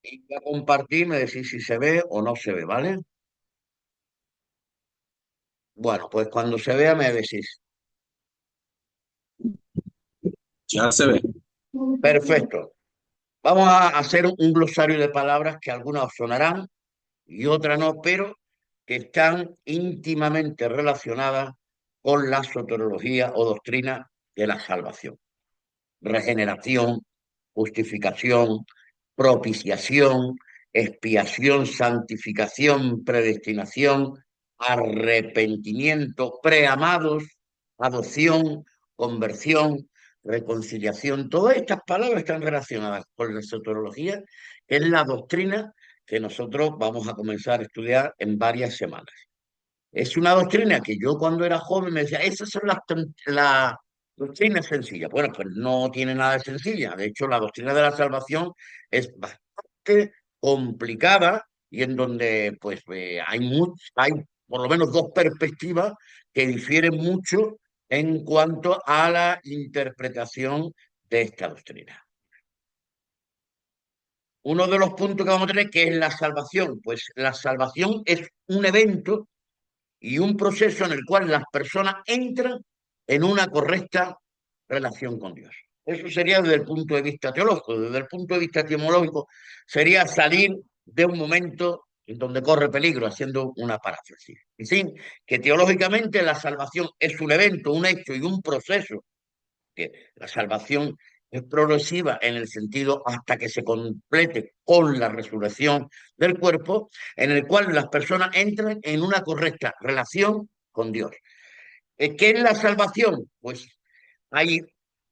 Y voy a compartir, me decís si se ve o no se ve, ¿vale? Bueno, pues cuando se vea me decís. Ya se ve. Perfecto. Vamos a hacer un glosario de palabras que algunas os sonarán y otras no, pero que están íntimamente relacionadas con la soteriología o doctrina de la salvación. Regeneración, justificación, propiciación, expiación, santificación, predestinación, arrepentimiento, preamados, adopción, conversión, reconciliación. Todas estas palabras están relacionadas con la soteriología, que es la doctrina que nosotros vamos a comenzar a estudiar en varias semanas. Es una doctrina que yo cuando era joven me decía, esas son las doctrinas sencillas. Bueno, pues no tiene nada de sencilla. De hecho, la doctrina de la salvación es bastante complicada y en donde pues hay por lo menos dos perspectivas que difieren mucho en cuanto a la interpretación de esta doctrina. Uno de los puntos que vamos a tener que es la salvación. Pues la salvación es un evento y un proceso en el cual las personas entran en una correcta relación con Dios. Eso sería desde el punto de vista teológico. Desde el punto de vista etimológico sería salir de un momento en donde corre peligro, haciendo una paráfrasis. Y sí, que teológicamente la salvación es un evento, un hecho y un proceso, que la salvación es progresiva en el sentido hasta que se complete con la resurrección del cuerpo, en el cual las personas entran en una correcta relación con Dios. ¿Qué es la salvación? Pues hay,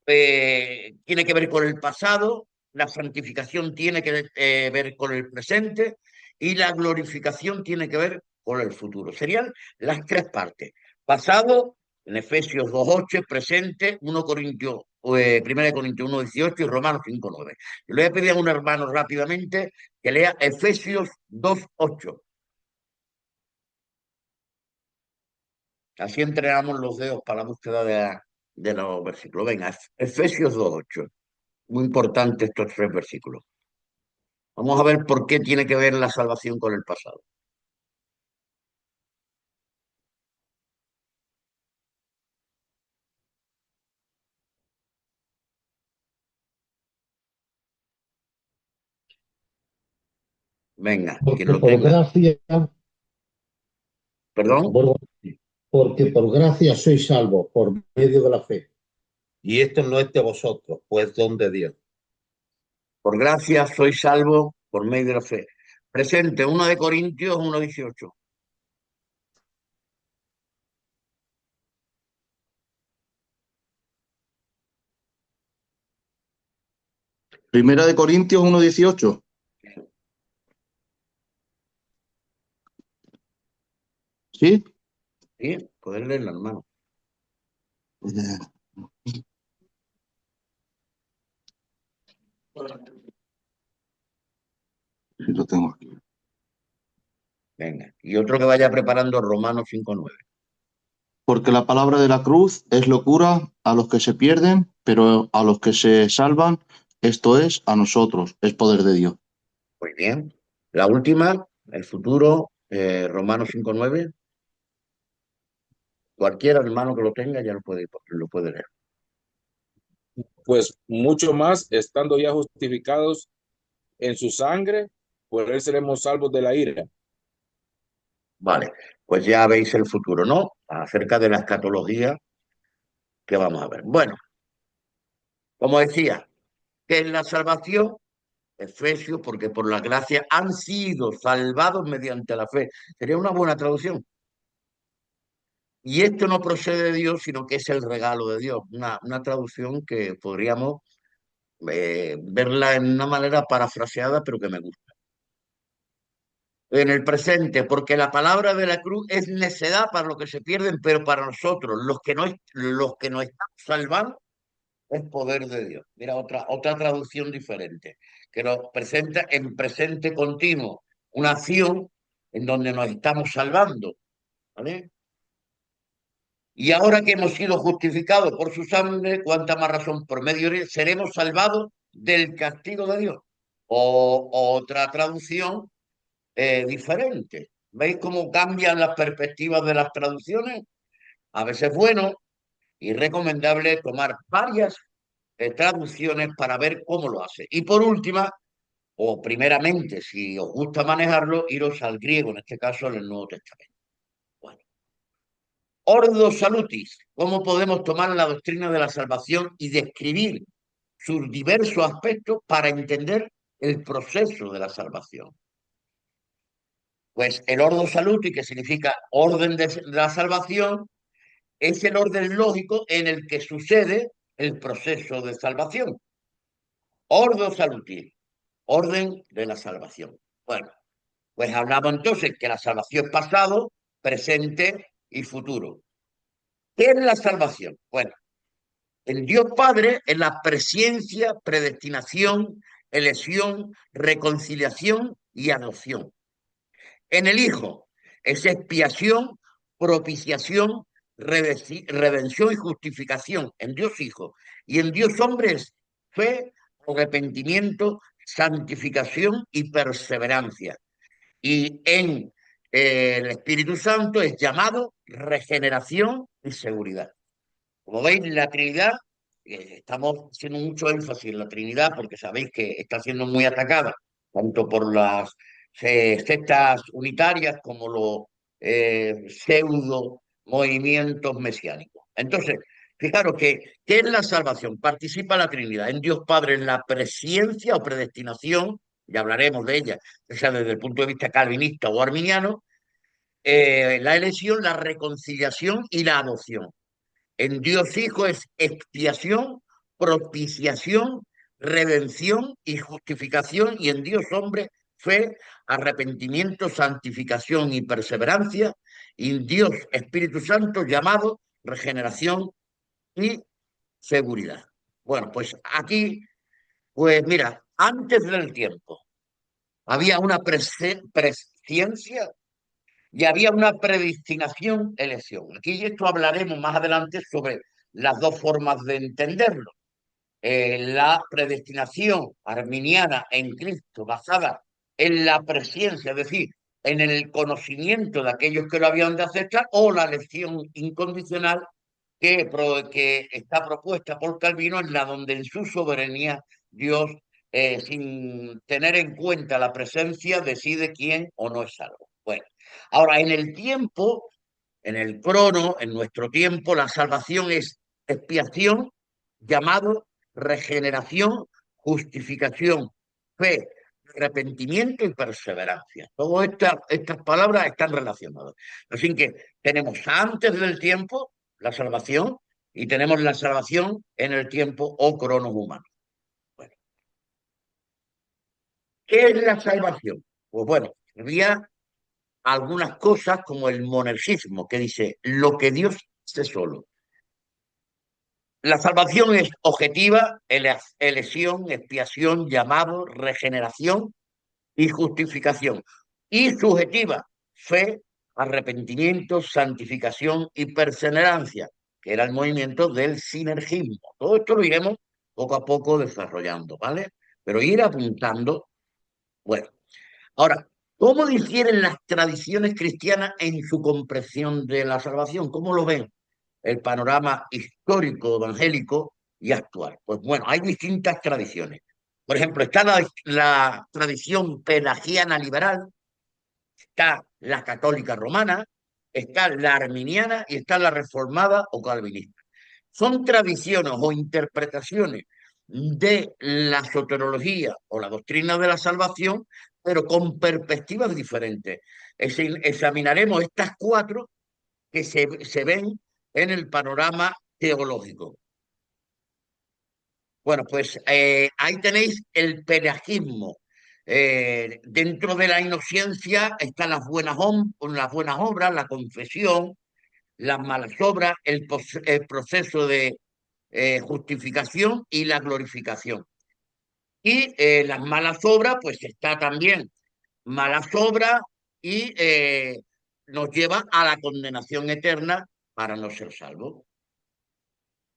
tiene que ver con el pasado, la santificación tiene que ver con el presente y la glorificación tiene que ver con el futuro. Serían las tres partes. Pasado, en Efesios 2:8, presente, 1 Corintios, 1 Corintios 1:18 y Romanos 5:9. Le voy a pedir a un hermano rápidamente que lea Efesios 2:8. Así entrenamos los dedos para la búsqueda de los versículos. Venga, Efesios 2:8. Muy importante estos tres versículos. Vamos a ver por qué tiene que ver la salvación con el pasado. Venga, quien Porque lo por tenga. gracia, ¿Perdón? vuelvo a decir, porque por gracia sois salvos por medio de la fe. Y esto no es de vosotros, pues don de Dios. Por gracia soy salvo por medio de la fe. Presente, 1 de Corintios 1:18. Primera de Corintios 1:18. ¿Sí? ¿Sí? Poder leerlo, hermano. Eh, sí, lo tengo aquí. Venga. Y otro que vaya preparando Romanos 5:9. Porque la palabra de la cruz es locura a los que se pierden, pero a los que se salvan, esto es, a nosotros, es poder de Dios. Muy bien. La última, el futuro, Romanos 5:9. Cualquier hermano que lo tenga ya lo puede leer. Pues mucho más, estando ya justificados en su sangre, por él seremos salvos de la ira. Vale, pues ya veis el futuro, ¿no? Acerca de la escatología que vamos a ver. Bueno, como decía, que es la salvación, Efesios, porque por la gracia han sido salvados mediante la fe. Sería una buena traducción. Y esto no procede de Dios, sino que es el regalo de Dios. Una traducción que podríamos verla en una manera parafraseada, pero que me gusta. En el presente, porque la palabra de la cruz es necedad para los que se pierden, pero para nosotros, los que nos están salvando, es poder de Dios. Mira, otra traducción diferente, que nos presenta en presente continuo, una acción en donde nos estamos salvando, ¿vale? Y ahora que hemos sido justificados por su sangre, cuánta más razón por medio de él seremos salvados del castigo de Dios. o otra traducción diferente. ¿Veis cómo cambian las perspectivas de las traducciones? A veces es bueno y recomendable tomar varias traducciones para ver cómo lo hace. Y por última, o primeramente, si os gusta manejarlo, iros al griego, en este caso en el Nuevo Testamento. Bueno. Ordo Salutis, ¿cómo podemos tomar la doctrina de la salvación y describir sus diversos aspectos para entender el proceso de la salvación? Pues el Ordo Salutis, que significa orden de la salvación, es el orden lógico en el que sucede el proceso de salvación. Ordo Salutis, orden de la salvación. Bueno, pues hablamos entonces que la salvación es pasado, presente y futuro. ¿Qué es la salvación? Bueno, en Dios Padre es la presencia, predestinación, elección, reconciliación y adopción. En el Hijo es expiación, propiciación, redención y justificación. En Dios Hijo. Y en Dios Hombre es fe, arrepentimiento, santificación y perseverancia. Y en el Espíritu Santo es llamado regeneración y seguridad. Como veis, la Trinidad, estamos haciendo mucho énfasis en la Trinidad porque sabéis que está siendo muy atacada, tanto por las sectas unitarias como los pseudo movimientos mesiánicos. Entonces, fijaros que, ¿qué es la salvación? Participa la Trinidad, en Dios Padre, en la presciencia o predestinación, y hablaremos de ella, ya sea desde el punto de vista calvinista o arminiano, la elección, la reconciliación y la adopción. En Dios Hijo es expiación, propiciación, redención y justificación, y en Dios Hombre fe, arrepentimiento, santificación y perseverancia, y en Dios Espíritu Santo llamado regeneración y seguridad. Bueno, pues aquí, pues mira, antes del tiempo había una presciencia y había una predestinación, elección. Aquí esto hablaremos más adelante sobre las dos formas de entenderlo. La predestinación arminiana en Cristo, basada en la presciencia, es decir, en el conocimiento de aquellos que lo habían de aceptar, o la elección incondicional que está propuesta por Calvino, en la donde en su soberanía Dios, sin tener en cuenta la presencia, decide quién o no es salvo. Bueno, ahora en el tiempo, en el crono, en nuestro tiempo, la salvación es expiación, llamado regeneración, justificación, fe, arrepentimiento y perseverancia. Todas estas palabras están relacionadas. Así que tenemos antes del tiempo la salvación y tenemos la salvación en el tiempo o cronos humano. Bueno, ¿qué es la salvación? Pues bueno, había algunas cosas como el monergismo, que dice lo que Dios hace solo. La salvación es objetiva, elección, expiación, llamado, regeneración y justificación. Y subjetiva, fe, arrepentimiento, santificación y perseverancia, que era el movimiento del sinergismo. Todo esto lo iremos poco a poco desarrollando, ¿vale? Pero ir apuntando, bueno. Ahora, ¿cómo difieren las tradiciones cristianas en su comprensión de la salvación? ¿Cómo lo ven? El panorama histórico, evangélico y actual. Pues bueno, hay distintas tradiciones. Por ejemplo, está la tradición pelagiana liberal, está la católica romana, está la arminiana y está la reformada o calvinista. Son tradiciones o interpretaciones de la soterología o la doctrina de la salvación, pero con perspectivas diferentes. Examinaremos estas cuatro que se ven en el panorama teológico. Bueno, pues ahí tenéis el pelagismo. Dentro de la inocencia están las buenas obras, la confesión, las malas obras, el proceso de justificación y la glorificación. Y las malas obras, pues está también malas obras y nos lleva a la condenación eterna para no ser salvo.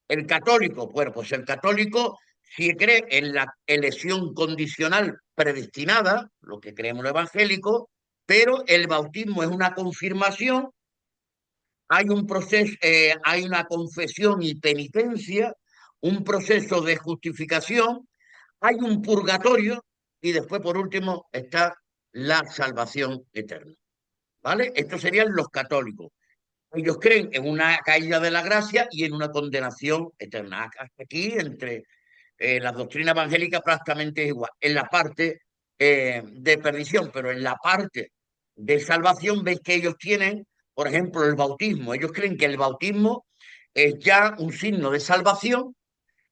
El católico, bueno, pues el católico si cree en la elección condicional predestinada, lo que creemos los evangélicos, pero el bautismo es una confirmación, hay un proceso, hay una confesión y penitencia, un proceso de justificación, hay un purgatorio y después, por último, está la salvación eterna. ¿Vale? Estos serían los católicos. Ellos creen en una caída de la gracia y en una condenación eterna. Hasta aquí, entre las doctrinas evangélicas, prácticamente es igual. En la parte de perdición, pero en la parte de salvación, veis que ellos tienen, por ejemplo, el bautismo. Ellos creen que el bautismo es ya un signo de salvación,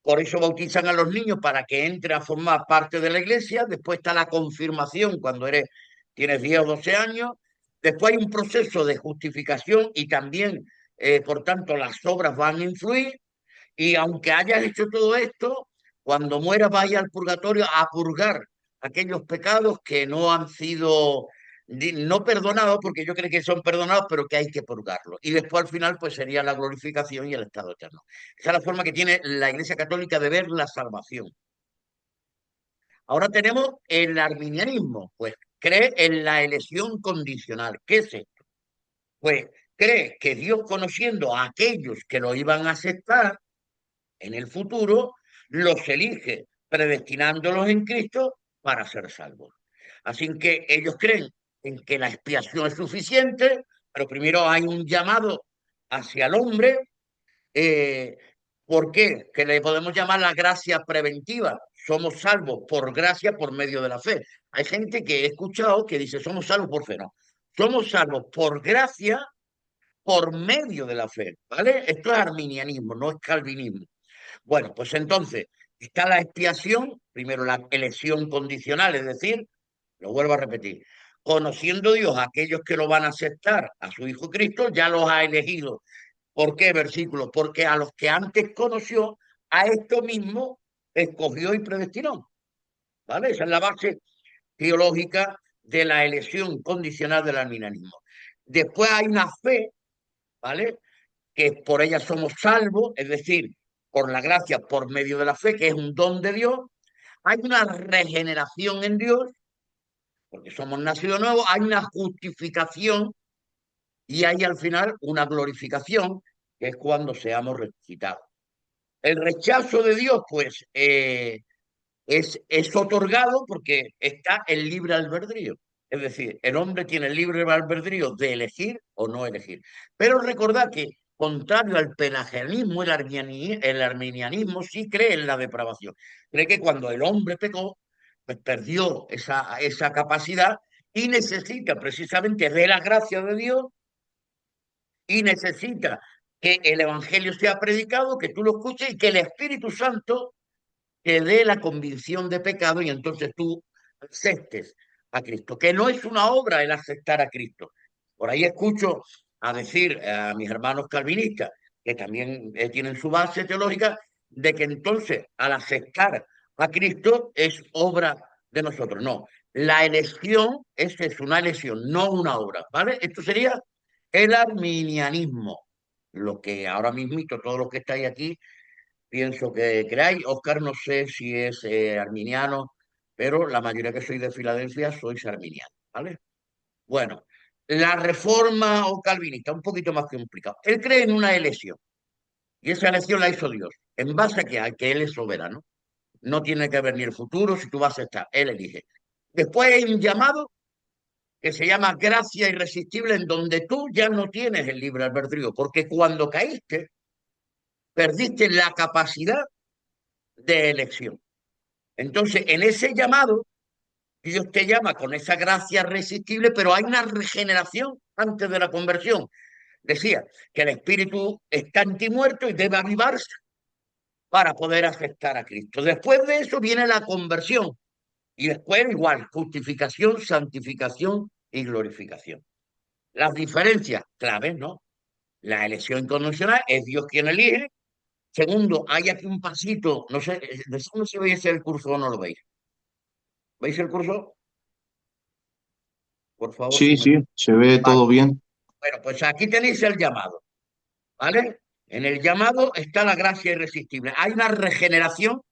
por eso bautizan a los niños para que entre a formar parte de la iglesia. Después está la confirmación cuando tienes 10 o 12 años. Después hay un proceso de justificación y también, por tanto, las obras van a influir. Y aunque hayas hecho todo esto, cuando mueras vaya al purgatorio a purgar aquellos pecados que no han sido no perdonados, porque yo creo que son perdonados, pero que hay que purgarlos. Y después al final pues sería la glorificación y el estado eterno. Esa es la forma que tiene la Iglesia Católica de ver la salvación. Ahora tenemos el arminianismo, pues cree en la elección condicional. ¿Qué es esto? Pues cree que Dios, conociendo a aquellos que lo iban a aceptar en el futuro, los elige predestinándolos en Cristo para ser salvos. Así que ellos creen en que la expiación es suficiente, pero primero hay un llamado hacia el hombre. eh, ¿Por qué? Que le podemos llamar la gracia preventiva. Somos salvos por gracia por medio de la fe. Hay gente que he escuchado que dice somos salvos por fe. No, somos salvos por gracia por medio de la fe, ¿vale? Esto es arminianismo, no es calvinismo. Bueno, pues entonces está la expiación, primero la elección condicional, es decir, lo vuelvo a repetir, conociendo Dios a aquellos que lo van a aceptar a su Hijo Cristo, ya los ha elegido. ¿Por qué versículo? Porque a los que antes conoció, a esto mismo escogió y predestinó. ¿Vale? Esa es la base teológica de la elección condicional del arminianismo. Después hay una fe, ¿vale? Que por ella somos salvos, es decir, por la gracia, por medio de la fe, que es un don de Dios. Hay una regeneración en Dios, porque somos nacidos nuevos, hay una justificación y hay al final una glorificación, que es cuando seamos resucitados. El rechazo de Dios, pues, es otorgado porque está el libre albedrío. Es decir, el hombre tiene el libre albedrío de elegir o no elegir. Pero recordad que, contrario al pelagianismo, el arminianismo sí cree en la depravación. Cree que cuando el hombre pecó, pues perdió esa capacidad y necesita precisamente de la gracia de Dios y necesita que el Evangelio sea predicado, que tú lo escuches y que el Espíritu Santo te dé la convicción de pecado y entonces tú aceptes a Cristo, que no es una obra el aceptar a Cristo. Por ahí escucho a decir a mis hermanos calvinistas, que también tienen su base teológica, de que entonces al aceptar a Cristo es obra de nosotros. No, la elección es una elección, no una obra, ¿vale? Esto sería el arminianismo, lo que ahora mismo todos los que estáis aquí pienso que creáis. Oscar no sé si es arminiano, pero la mayoría que soy de Filadelfia sois arminiano, ¿vale? Bueno, la reforma o calvinista, un poquito más complicado. Él cree en una elección y esa elección la hizo Dios. ¿En base a que Él es soberano? No tiene que ver ni el futuro, si tú vas a estar, Él elige. Después hay un llamado que se llama gracia irresistible, en donde tú ya no tienes el libre albedrío, porque cuando caíste, perdiste la capacidad de elección. Entonces, en ese llamado, Dios te llama con esa gracia irresistible, pero hay una regeneración antes de la conversión. Decía que el espíritu está en ti muerto y debe avivarse para poder aceptar a Cristo. Después de eso viene la conversión y después igual, justificación, santificación y glorificación. Las diferencias claves, ¿no? La elección incondicional es Dios quien elige. Segundo, hay aquí un pasito, no sé, no sé si veis el curso o no lo veis. ¿Veis el curso? Por favor, si Sí, me... sí, se ve Vale. todo bien. Bueno, pues aquí tenéis el llamado, ¿vale? En el llamado está la gracia irresistible. Hay una regeneración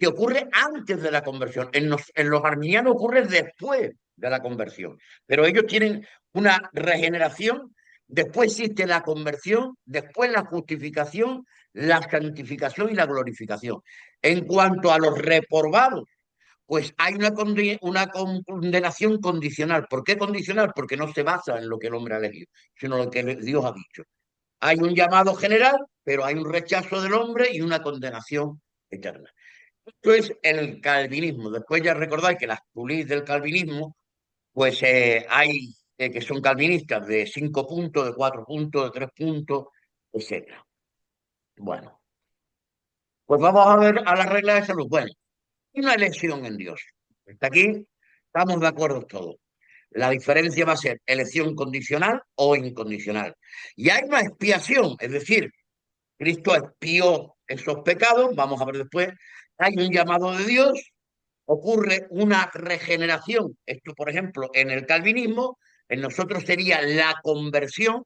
que ocurre antes de la conversión. En los arminianos ocurre después de la conversión, pero ellos tienen una regeneración, después existe la conversión, después la justificación, la santificación y la glorificación. En cuanto a los reprobados, pues hay una condenación condicional. ¿Por qué condicional? Porque no se basa en lo que el hombre ha elegido, sino en lo que Dios ha dicho. Hay un llamado general, pero hay un rechazo del hombre y una condenación eterna. Esto es el calvinismo. Después ya recordáis que las tulís del calvinismo, pues hay que son calvinistas de 5 puntos, de 4 puntos, de 3 puntos, etc. Bueno, pues vamos a ver a la regla de salud. Bueno, una elección en Dios. Hasta aquí estamos de acuerdo todos. La diferencia va a ser elección condicional o incondicional. Y hay una expiación, es decir, Cristo expió esos pecados, vamos a ver después, hay un llamado de Dios, ocurre una regeneración. Esto, por ejemplo, en el calvinismo, en nosotros sería la conversión,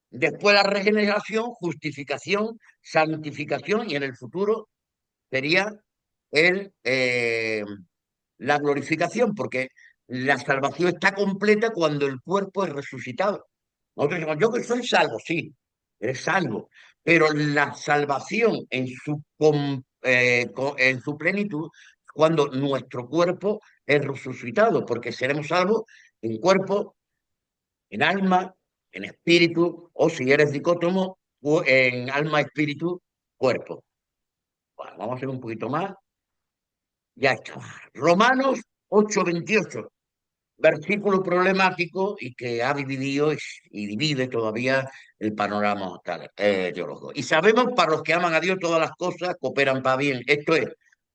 después la regeneración, justificación, santificación y en el futuro sería el, la glorificación, porque la salvación está completa cuando el cuerpo es resucitado. Nosotros decimos, yo que soy salvo, sí, eres salvo, pero la salvación en su plenitud, cuando nuestro cuerpo es resucitado, porque seremos salvos en cuerpo, en alma, en espíritu, o si eres dicótomo, en alma, espíritu, cuerpo. Bueno, vamos a hacer un poquito más. Ya está. Romanos 8:28, versículo problemático y que ha dividido y divide todavía el panorama teológico. Y sabemos para los que aman a Dios todas las cosas cooperan para bien. Esto es,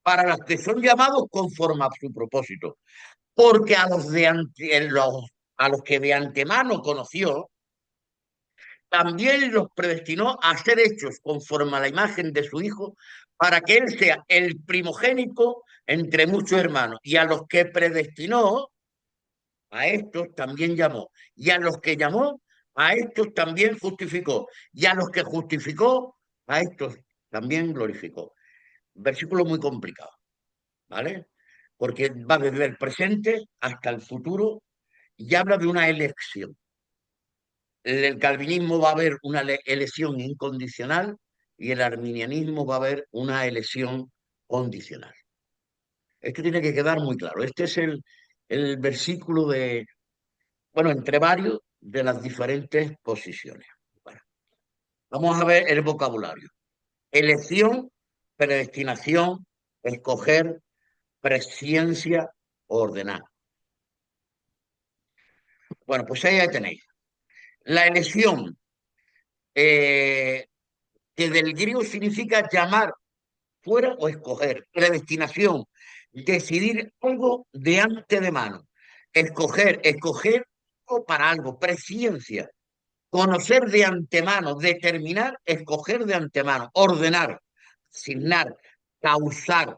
para los que son llamados conforme a su propósito. Porque a los que de antemano conoció, también los predestinó a ser hechos conforme a la imagen de su Hijo, para que Él sea el primogénito entre muchos hermanos. Y a los que predestinó, a estos también llamó. Y a los que llamó, a estos también justificó. Y a los que justificó, a estos también glorificó. Versículo muy complicado, ¿vale? Porque va desde el presente hasta el futuro y habla de una elección. El calvinismo va a haber una elección incondicional y el arminianismo va a haber una elección condicional. Esto tiene que quedar muy claro. Este es el versículo de, bueno, entre varios de las diferentes posiciones. Bueno, vamos a ver el vocabulario. Elección, predestinación, escoger, presciencia, ordenar. Bueno, pues ahí ya tenéis. La elección, que del griego significa llamar fuera o escoger. Predestinación, decidir algo de antemano. Escoger para algo. Presciencia, conocer de antemano, determinar, escoger de antemano, ordenar, asignar, causar,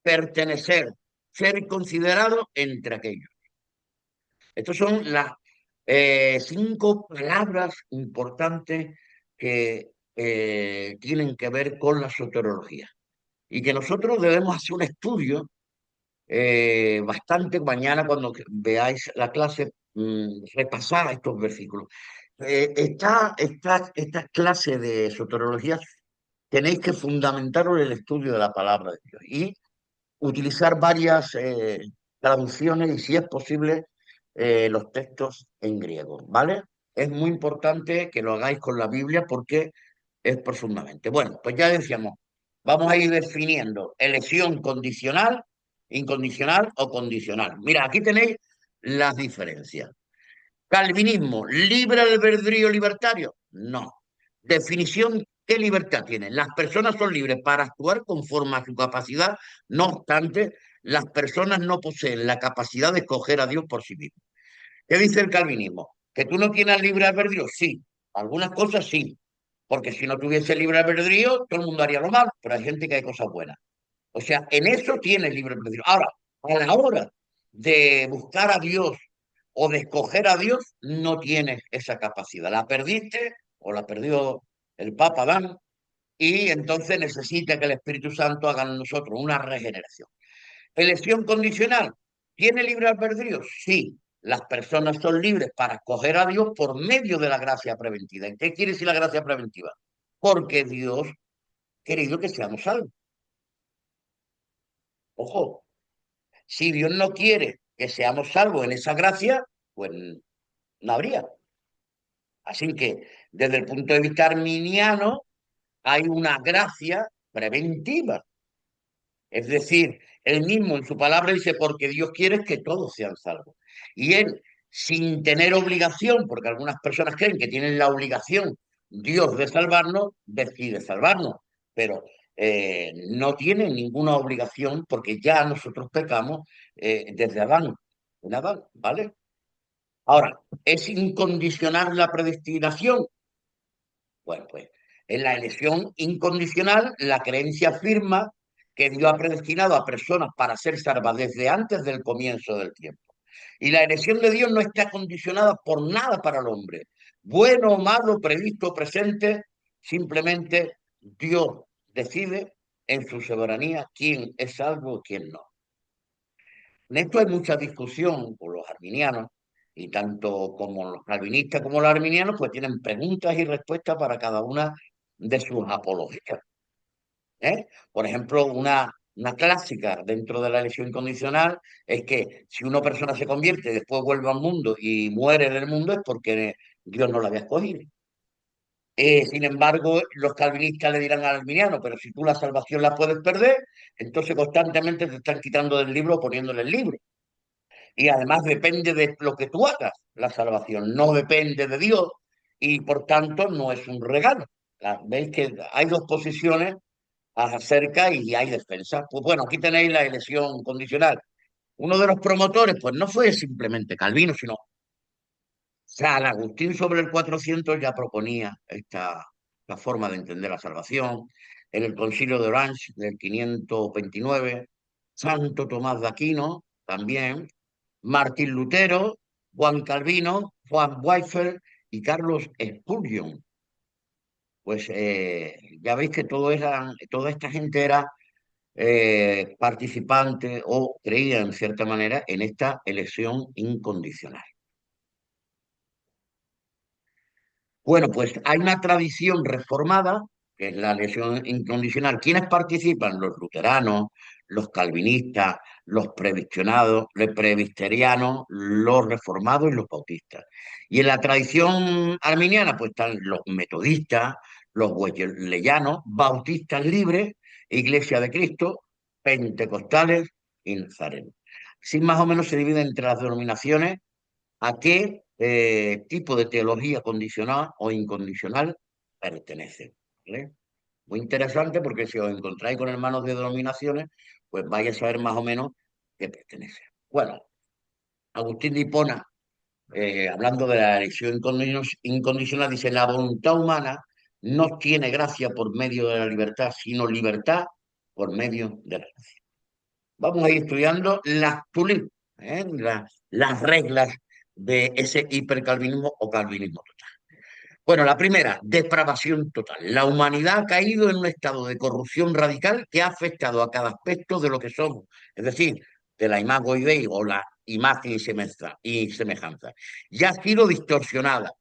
pertenecer, ser considerado entre aquellos. Estas son las 5 palabras importantes que tienen que ver con la soteriología y que nosotros debemos hacer un estudio bastante mañana cuando veáis la clase, repasar estos versículos. Esta clase de soteriología tenéis que fundamentaros en el estudio de la palabra de Dios y utilizar varias traducciones y, si es posible, los textos en griego, ¿vale? Es muy importante que lo hagáis con la Biblia porque es profundamente. Bueno, pues ya decíamos, vamos a ir definiendo elección condicional, incondicional o condicional. Mira, aquí tenéis las diferencias. Calvinismo, libre albedrío libertario. No. Definición, ¿qué libertad tienen? Las personas son libres para actuar conforme a su capacidad, no obstante, las personas no poseen la capacidad de escoger a Dios por sí mismos. ¿Qué dice el calvinismo? ¿Que tú no tienes libre albedrío? Sí. Algunas cosas sí. Porque si no tuviese libre albedrío, todo el mundo haría lo malo, pero hay gente que hay cosas buenas. O sea, en eso tienes libre albedrío. Ahora, a la hora de buscar a Dios o de escoger a Dios, no tienes esa capacidad. La perdiste o la perdió el Papa Adán y entonces necesita que el Espíritu Santo haga en nosotros una regeneración. Elección condicional. ¿Tiene libre albedrío? Sí. Las personas son libres para escoger a Dios por medio de la gracia preventiva. ¿Y qué quiere decir la gracia preventiva? Porque Dios ha querido que seamos salvos. Ojo, si Dios no quiere que seamos salvos en esa gracia, pues no habría. Así que, desde el punto de vista arminiano, hay una gracia preventiva. Es decir, él mismo en su palabra dice, porque Dios quiere que todos sean salvos. Y él, sin tener obligación, porque algunas personas creen que tienen la obligación, Dios, de salvarnos, decide salvarnos. Pero no tiene ninguna obligación porque ya nosotros pecamos desde Adán. En Adán, ¿vale? Ahora, ¿es incondicional la predestinación? Bueno, pues en la elección incondicional, la creencia afirma que Dios ha predestinado a personas para ser salvas desde antes del comienzo del tiempo. Y la elección de Dios no está condicionada por nada para el hombre. Bueno o malo, previsto o presente, simplemente Dios decide en su soberanía quién es salvo y quién no. En esto hay mucha discusión con los arminianos, y tanto como los calvinistas como los arminianos, pues tienen preguntas y respuestas para cada una de sus apologías. Por ejemplo, una clásica dentro de la elección incondicional es que si una persona se convierte y después vuelve al mundo y muere en el mundo es porque Dios no la había escogido. Sin embargo, los calvinistas le dirán al arminiano, pero si tú la salvación la puedes perder, entonces constantemente te están quitando del libro o poniéndole el libro. Y además depende de lo que tú hagas, la salvación no depende de Dios y por tanto no es un regalo. Veis que hay dos posiciones acerca y hay defensa. Pues bueno, aquí tenéis la elección condicional. Uno de los promotores, pues no fue simplemente Calvino, sino San Agustín sobre el 400 ya proponía la forma de entender la salvación. En el Concilio de Orange del 529, Santo Tomás de Aquino también, Martín Lutero, Juan Calvino, Juan Wycliffe y Carlos Spurgeon. Pues ya veis que toda esta gente era participante o creía en cierta manera en esta elección incondicional. Bueno, pues hay una tradición reformada, que es la elección incondicional. ¿Quiénes participan? Los luteranos, los calvinistas, los presbiterianos, los reformados y los bautistas. Y en la tradición arminiana, pues están los metodistas, los wesleyanos, bautistas libres, Iglesia de Cristo, pentecostales y nazarenos. Así más o menos se divide entre las denominaciones a qué tipo de teología condicional o incondicional pertenece. ¿Vale? Muy interesante porque si os encontráis con hermanos de denominaciones, pues vais a saber más o menos qué pertenece. Bueno, Agustín de Hipona, hablando de la elección incondicional, dice, la voluntad humana no tiene gracia por medio de la libertad, sino libertad por medio de la gracia. Vamos a ir estudiando las tulip, las reglas de ese hipercalvinismo o calvinismo total. Bueno, la primera, depravación total. La humanidad ha caído en un estado de corrupción radical que ha afectado a cada aspecto de lo que somos, es decir, de la imago Dei o la imagen y semejanza. Ya ha sido distorsionada,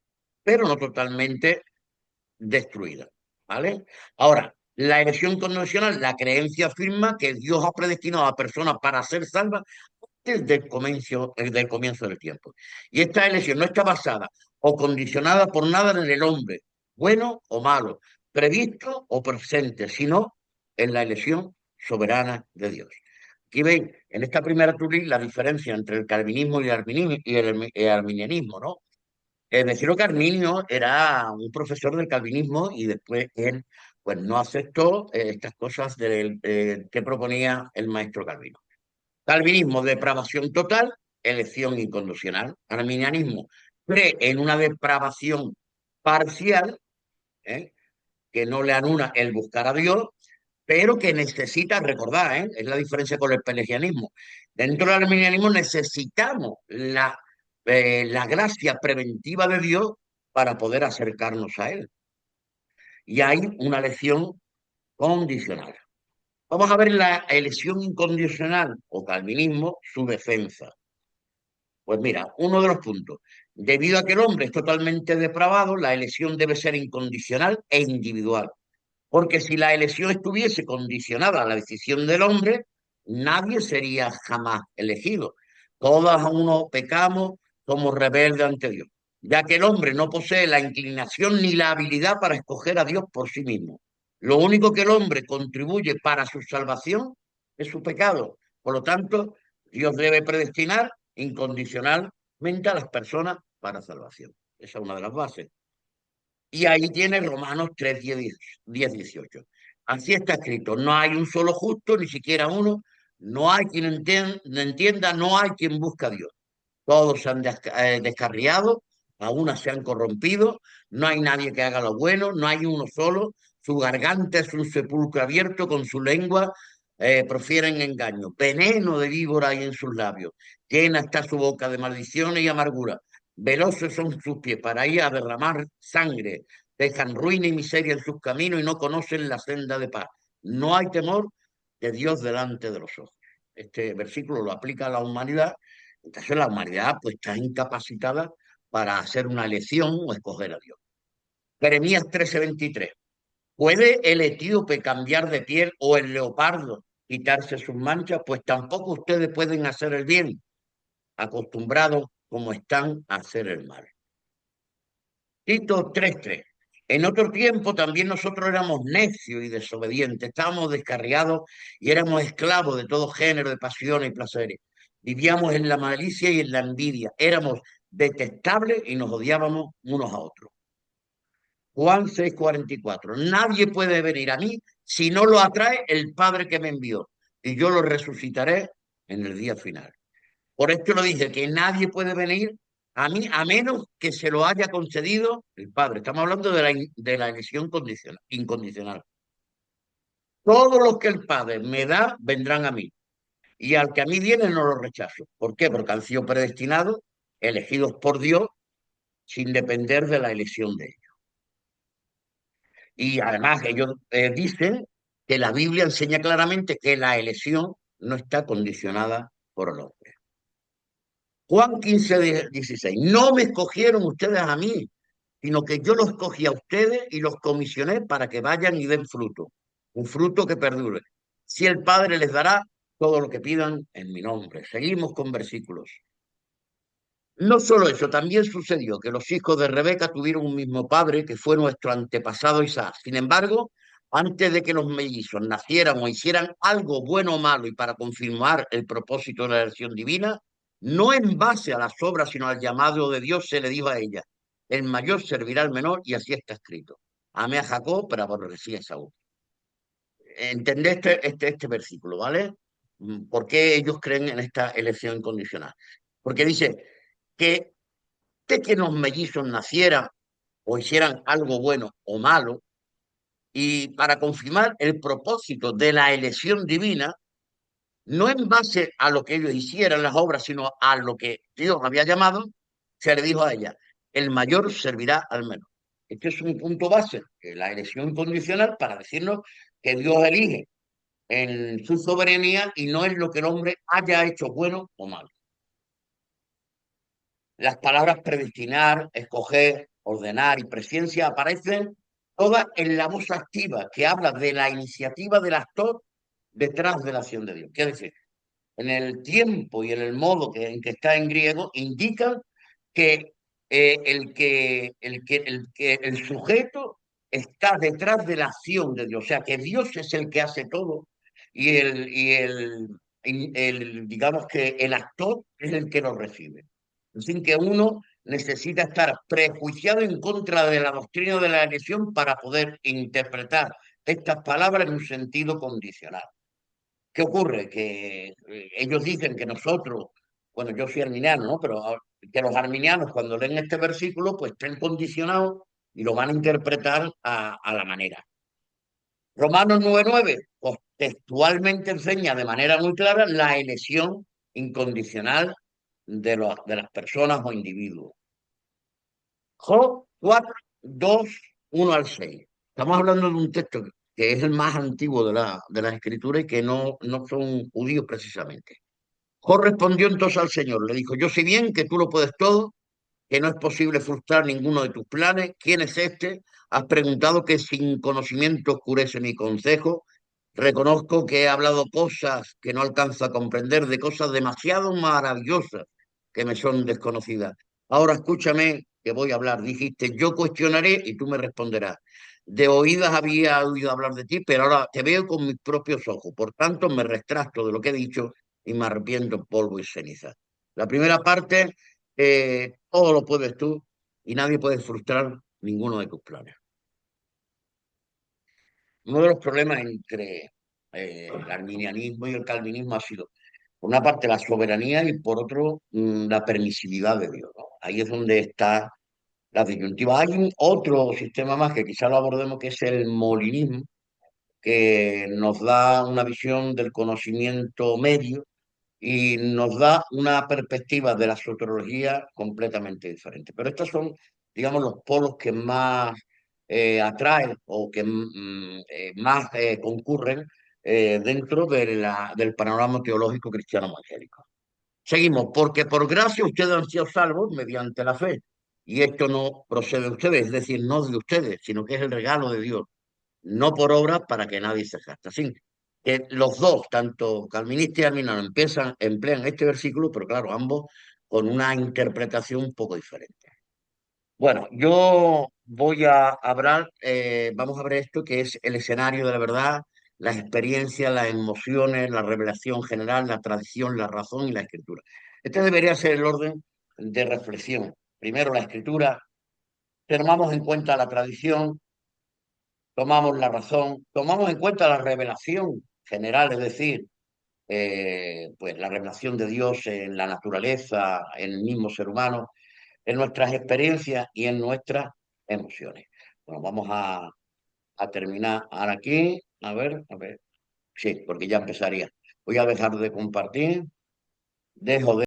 pero no totalmente destruida. ¿Vale? Ahora, la elección condicional, la creencia afirma que Dios ha predestinado a personas para ser salvas desde el comienzo del tiempo. Y esta elección no está basada o condicionada por nada en el hombre, bueno o malo, previsto o presente, sino en la elección soberana de Dios. Aquí veis, en esta primera turí, la diferencia entre el calvinismo y el arminianismo, ¿no? Deciros que Arminio era un profesor del calvinismo y después él pues, no aceptó estas cosas que proponía el maestro Calvino. Calvinismo, depravación total, elección incondicional. Arminianismo cree en una depravación parcial, ¿eh? Que no le anula el buscar a Dios, pero que necesita recordar, es la diferencia con el pelagianismo. Dentro del arminianismo necesitamos la gracia preventiva de Dios para poder acercarnos a Él. Y hay una lección condicional. Vamos a ver la elección incondicional o calvinismo, su defensa. Pues mira, uno de los puntos. Debido a que el hombre es totalmente depravado, la elección debe ser incondicional e individual. Porque si la elección estuviese condicionada a la decisión del hombre, nadie sería jamás elegido. Todos a uno pecamos, somos rebeldes ante Dios, ya que el hombre no posee la inclinación ni la habilidad para escoger a Dios por sí mismo. Lo único que el hombre contribuye para su salvación es su pecado. Por lo tanto, Dios debe predestinar incondicionalmente a las personas para salvación. Esa es una de las bases. Y ahí tiene Romanos 3, 10, 18. Así está escrito, no hay un solo justo, ni siquiera uno, no hay quien entienda, no hay quien busca a Dios. Todos se han descarriado, algunas se han corrompido, no hay nadie que haga lo bueno, no hay uno solo, su garganta es un sepulcro abierto, con su lengua profieren engaño, veneno de víbora hay en sus labios, llena está su boca de maldiciones y amargura, veloces son sus pies para ir a derramar sangre, dejan ruina y miseria en sus caminos y no conocen la senda de paz. No hay temor de Dios delante de los ojos. Este versículo lo aplica a la humanidad. Entonces la humanidad pues está incapacitada para hacer una elección o escoger a Dios. Jeremías 13:23. ¿Puede el etíope cambiar de piel o el leopardo quitarse sus manchas? Pues tampoco ustedes pueden hacer el bien, acostumbrados como están a hacer el mal. Tito 3:3. En otro tiempo también nosotros éramos necios y desobedientes, estábamos descarriados y éramos esclavos de todo género de pasiones y placeres. Vivíamos en la malicia y en la envidia, éramos detestables y nos odiábamos unos a otros. Juan 6:44. Nadie puede venir a mí si no lo atrae el Padre que me envió, y yo lo resucitaré en el día final. Por esto lo dije, que nadie puede venir a mí a menos que se lo haya concedido el Padre. Estamos hablando de la elección incondicional. Todos los que el Padre me da vendrán a mí. Y al que a mí viene no lo rechazo. ¿Por qué? Porque han sido predestinados, elegidos por Dios, sin depender de la elección de ellos. Y además ellos dicen que la Biblia enseña claramente que la elección no está condicionada por el hombre. Juan 15:16. No me escogieron ustedes a mí, sino que yo los escogí a ustedes y los comisioné para que vayan y den fruto, un fruto que perdure. Si el Padre les dará todo lo que pidan en mi nombre. Seguimos con versículos. No solo eso, también sucedió que los hijos de Rebeca tuvieron un mismo padre que fue nuestro antepasado Isaac. Sin embargo, antes de que los mellizos nacieran o hicieran algo bueno o malo y para confirmar el propósito de la elección divina, no en base a las obras, sino al llamado de Dios, se le dijo a ella, el mayor servirá al menor, y así está escrito. Amé a Jacob, pero aborrecí a Esaú. Entendé este versículo, ¿vale? ¿Por qué ellos creen en esta elección incondicional? Porque dice que de que los mellizos nacieran o hicieran algo bueno o malo, y para confirmar el propósito de la elección divina, no en base a lo que ellos hicieran las obras, sino a lo que Dios había llamado, se le dijo a ella, el mayor servirá al menor. Este es un punto base, que la elección condicional para decirnos que Dios elige en su soberanía y no es lo que el hombre haya hecho bueno o malo. Las palabras predestinar, escoger, ordenar y presencia aparecen todas en la voz activa que habla de la iniciativa del actor detrás de la acción de Dios. Quiere decir, en el tiempo y en el modo en que está en griego, indican que, el sujeto está detrás de la acción de Dios. O sea, que Dios es el que hace todo digamos que el actor es el que lo recibe. Sin que uno necesita estar prejuiciado en contra de la doctrina de la elección para poder interpretar estas palabras en un sentido condicional. ¿Qué ocurre? Que ellos dicen que nosotros, bueno, yo soy arminiano, ¿no? Pero que los arminianos cuando leen este versículo, pues estén condicionados y lo van a interpretar a la manera. Romanos 9:9, pues, textualmente enseña de manera muy clara la elección incondicional de las personas o individuos. Job 4, 2, 1 al 6. Estamos hablando de un texto que es el más antiguo de las escrituras y que no son judíos precisamente. Job respondió entonces al Señor, le dijo, yo sé bien que tú lo puedes todo, que no es posible frustrar ninguno de tus planes. ¿Quién es este? Has preguntado que sin conocimiento oscurece mi consejo. Reconozco que he hablado cosas que no alcanzo a comprender, de cosas demasiado maravillosas que me son desconocidas. Ahora escúchame que voy a hablar. Dijiste, yo cuestionaré y tú me responderás. De oídas había oído hablar de ti, pero ahora te veo con mis propios ojos. Por tanto, me retracto de lo que he dicho y me arrepiento en polvo y ceniza. La primera parte, todo lo puedes tú y nadie puede frustrar ninguno de tus planes. Uno de los problemas entre el arminianismo y el calvinismo ha sido, por una parte, la soberanía y por otro, la permisividad de Dios, ¿no? Ahí es donde está la disyuntiva. Hay otro sistema más que quizá lo abordemos, que es el molinismo, que nos da una visión del conocimiento medio y nos da una perspectiva de la soteriología completamente diferente. Pero estos son, digamos, los polos que más atraen o que más concurren dentro del panorama teológico cristiano evangélico. Seguimos, porque por gracia ustedes han sido salvos mediante la fe. Y esto no procede de ustedes, es decir, no de ustedes, sino que es el regalo de Dios, no por obra para que nadie se jacte. Así que los dos, tanto calvinista y arminiano, emplean este versículo, pero claro, ambos con una interpretación un poco diferente. Bueno, yo voy a hablar, vamos a ver esto, que es el escenario de la verdad, las experiencias, las emociones, la revelación general, la tradición, la razón y la escritura. Este debería ser el orden de reflexión. Primero la escritura, tomamos en cuenta la tradición, tomamos la razón, tomamos en cuenta la revelación general, es decir, pues la revelación de Dios en la naturaleza, en el mismo ser humano, en nuestras experiencias y en nuestras emociones. Bueno, vamos a terminar ahora aquí. A ver, sí, porque ya empezaría. Voy a dejar de compartir, dejo de